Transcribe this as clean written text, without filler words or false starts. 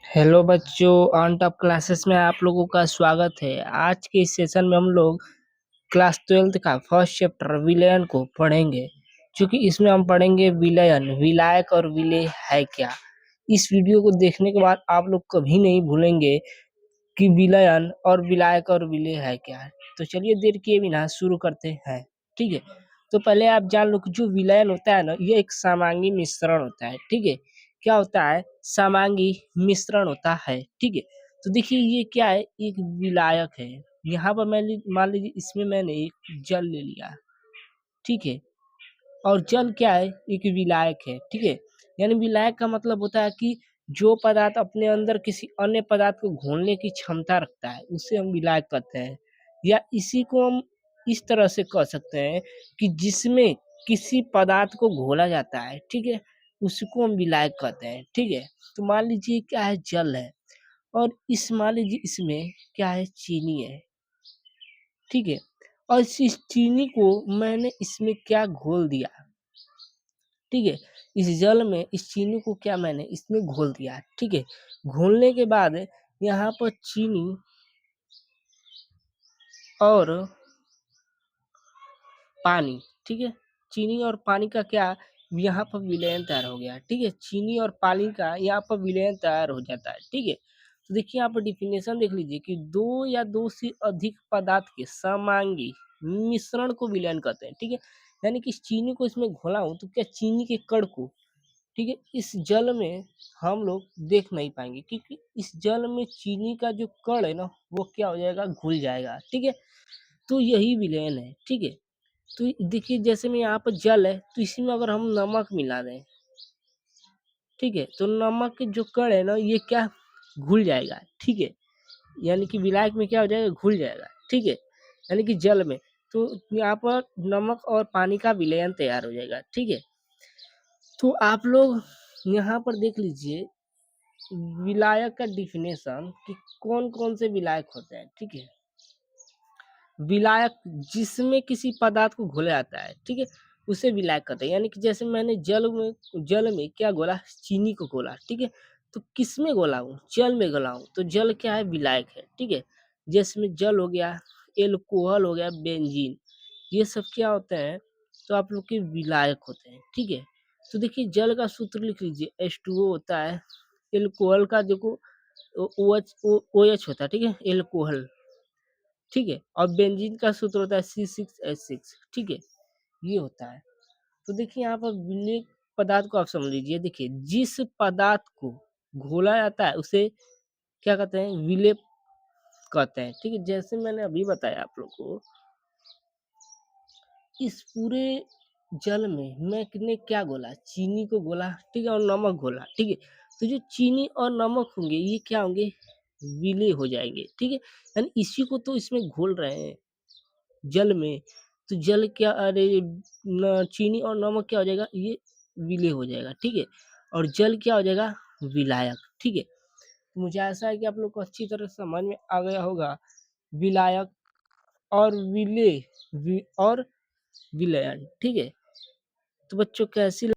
Hello बच्चों, on top classes में आप लोगों का स्वागत है। आज के इस सेशन में हम लोग क्लास 12th का फर्स्ट चैप्टर विलयन को पढ़ेंगे। क्योंकि इसमें हम पढ़ेंगे विलयन, विलायक और विलेय है क्या। इस वीडियो को देखने के बाद आप लोग कभी नहीं भूलेंगे कि विलयन और विलायक और विलेय है क्या। तो चलिए देर किए बिना शुरू करते हैं। ठीक है, तो पहले आप जान लो कि जो विलयन होता है ना, ये एक समांगी मिश्रण होता है। ठीक है, क्या होता है? समांगी मिश्रण होता है। ठीक है, तो देखिए ये क्या है, एक विलायक है। यहाँ पर मैं मान लीजिए इसमें मैंने एक जल ले लिया। ठीक है, और जल क्या है? एक विलायक है। ठीक है, यानी विलायक का मतलब होता है कि जो पदार्थ अपने अंदर किसी अन्य पदार्थ को घोलने की क्षमता रखता है उसे हम विलायक कहते हैं। या इसी को हम इस तरह से कह सकते हैं कि जिसमें किसी पदार्थ को घोला जाता है, ठीक है, उसको हम विलायक कहते हैं। ठीक है, तो मान लीजिए क्या है, जल है, और इस मान लीजिए इसमें क्या है, चीनी है। ठीक है, और इस चीनी को मैंने इसमें क्या घोल दिया। ठीक है, इस जल में इस चीनी को क्या मैंने इसमें घोल दिया। ठीक है, घोलने के बाद यहाँ पर चीनी और पानी, ठीक है, चीनी और पानी का क्या, यहाँ पर विलयन तैयार हो गया। ठीक है, चीनी और पानी का यहाँ पर विलयन तैयार हो जाता है। ठीक है, तो देखिए यहाँ पर डिफिनेशन देख लीजिए कि दो या दो से अधिक पदार्थ के समांगी मिश्रण को विलयन कहते हैं। ठीक है, यानी कि चीनी को इसमें घोला हूँ तो क्या चीनी के कण को, ठीक है, इस जल में हम लोग देख नहीं पाएंगे, क्योंकि इस जल में चीनी का जो कण है ना, वो क्या हो जाएगा, घुल जाएगा। ठीक है, तो यही विलयन है। ठीक है, तो देखिए जैसे में यहाँ पर जल है, तो इसी में अगर हम नमक मिला दें, ठीक है, तो नमक के जो कण है ना, ये क्या, घुल जाएगा। ठीक है, यानी कि विलायक में क्या हो जाएगा, घुल जाएगा। ठीक है, यानी कि जल में, तो यहाँ पर नमक और पानी का विलयन तैयार हो जाएगा। ठीक है, तो आप लोग यहाँ पर देख लीजिए विलायक का डिफिनेशन कि कौन कौन से विलायक होते हैं। ठीक है, विलायक जिसमें किसी पदार्थ को घोला जाता है, ठीक है, उसे विलायक कहते हैं। यानी कि जैसे मैंने जल में क्या घोला, चीनी को घोला। ठीक है, तो किस में घोला हूँ, जल में घोला हूँ, तो जल क्या है, विलायक है। ठीक है, जिसमें जल हो गया, एल्कोहल हो गया, बेंजीन, ये सब क्या होते हैं, तो आप लोग के विलायक होते हैं। ठीक है, तो देखिए जल का सूत्र लिख लीजिए, H2O होता है। एल्कोहल का देखो OH होता है। ठीक है, एल्कोहल। ठीक है, और बेंजीन का सूत्र होता है C6H6। ठीक है, ये होता है। तो देखिए यहाँ पर विलेय पदार्थ को आप समझ लीजिए। देखिए जिस पदार्थ को घोला जाता है उसे क्या कहते हैं, विलेय कहते हैं। ठीक है, जैसे मैंने अभी बताया आप लोग को, इस पूरे जल में मैंने क्या घोला, चीनी को घोला। ठीक है, और नमक घोला। ठीक है, तो जो चीनी और नमक होंगे ये क्या होंगे, विलेय हो जाएंगे। ठीक है, यानी इसी को तो इसमें घोल रहे हैं जल में, तो जल क्या, अरे न, चीनी और नमक क्या हो जाएगा, ये विलेय हो जाएगा। ठीक है, और जल क्या हो जाएगा, विलायक। ठीक है, तो मुझे ऐसा है कि आप लोग को अच्छी तरह समझ में आ गया होगा विलायक और विलेय और विलयन। ठीक है, तो बच्चों कैसी